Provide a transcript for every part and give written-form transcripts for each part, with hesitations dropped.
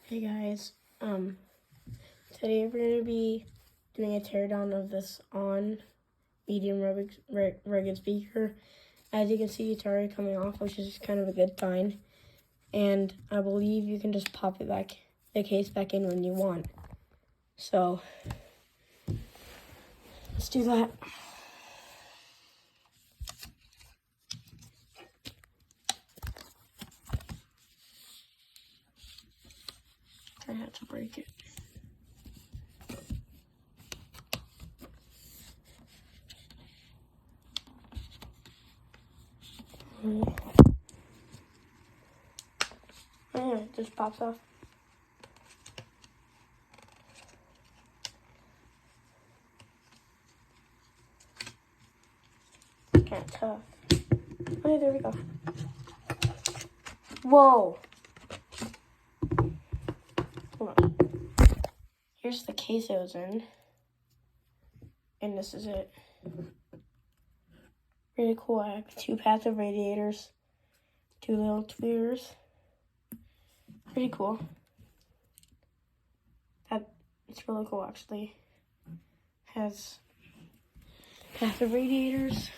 Hey guys, today we're going to be doing a teardown of this on medium rugged speaker. As you can see, it's already coming off, which is kind of a good sign. And I believe you can just pop it back, the case back in when you want. So, let's do that. I had to break it. Oh yeah, it just pops off. Kind of tough. Oh yeah, there we go. Whoa! Hold on. Here's the case it was in. And this is it. Really cool. I have 2 passive radiators, 2 little tweeters. Pretty cool. It's really cool actually. Has passive radiators.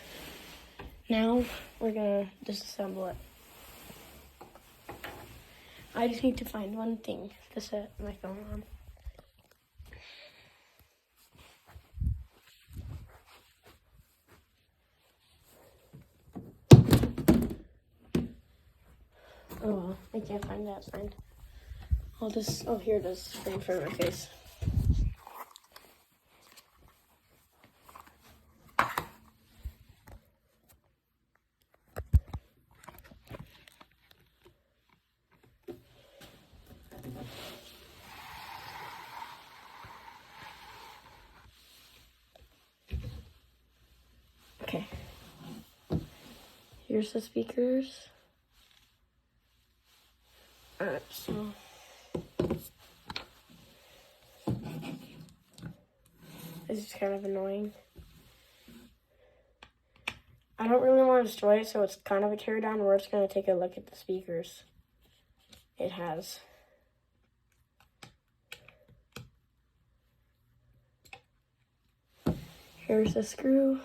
Now we're gonna disassemble it. I just need to find one thing to set my phone on. Oh well, I can't find that sign. Oh here it is, right in front of my face. Okay. Here's the speakers. Alright, so this is kind of annoying. I don't really want to destroy it, so it's kind of a teardown. We're just going to take a look at the speakers it has. Here's the screw.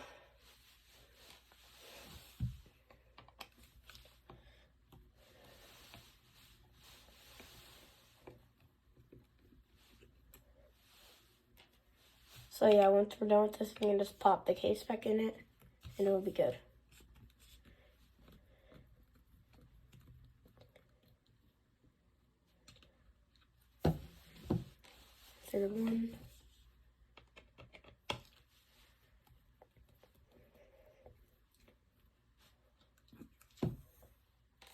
So yeah, once we're done with this, we can just pop the case back in it, and it'll be good. Third one.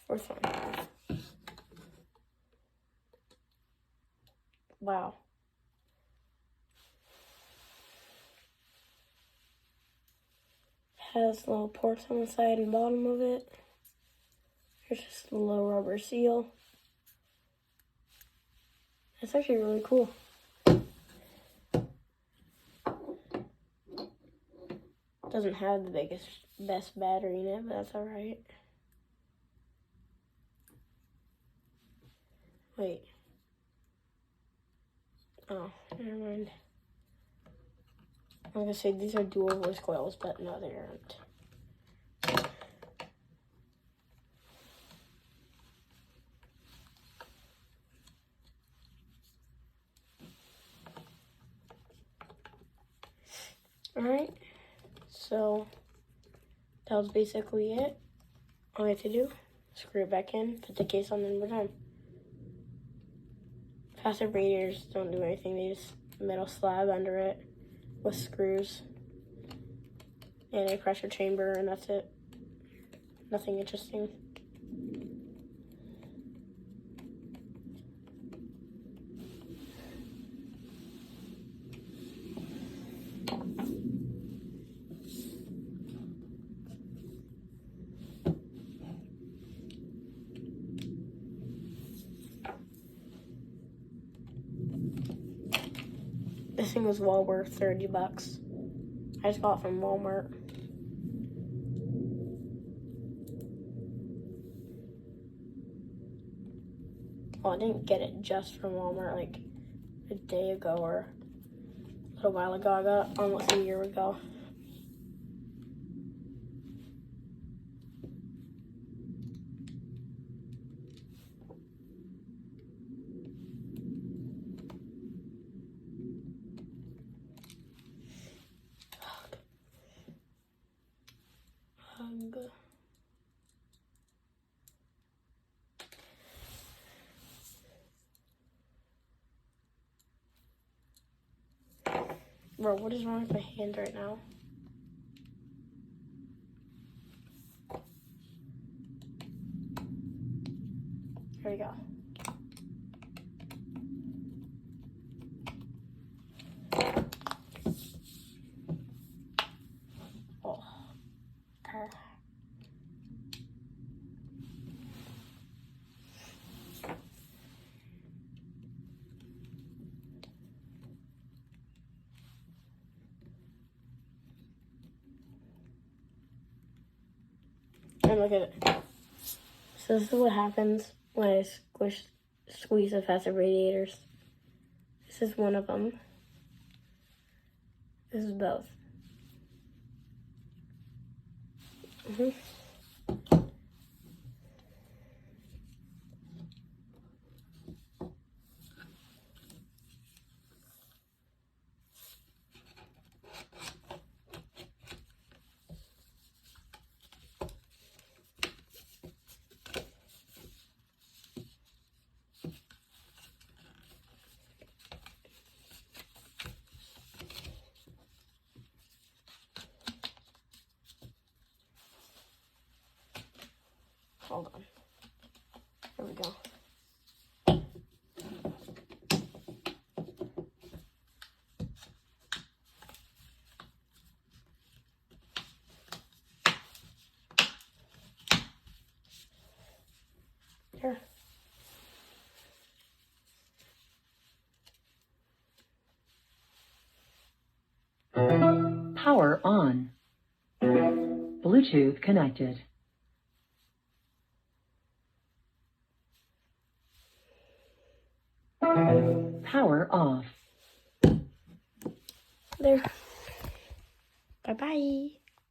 Fourth one. Wow. Has little ports on the side and bottom of it. Here's just a little rubber seal. It's actually really cool. Doesn't have the best battery in it, but that's alright. Wait. Oh, never mind. I was gonna say these are dual voice coils, but no, they aren't. Alright, so that was basically it. All we have to do, screw it back in, put the case on, then we're done. Passive radiators don't do anything, they just metal slab under it with screws and a pressure chamber, and that's it. Nothing interesting. This thing was well worth $30. I just got it from Walmart. Well, Well, I didn't get it just from Walmart like a day ago or a little while ago. I got it almost a year ago. Bro, what is wrong with my hand right now? Here we go. Oh. Okay. And look at it. So this is what happens when I squeeze the fast radiators. This is one of them. This is both. Hold on. There we go. Here. Power on. Bluetooth connected. Power off. There. Bye-bye.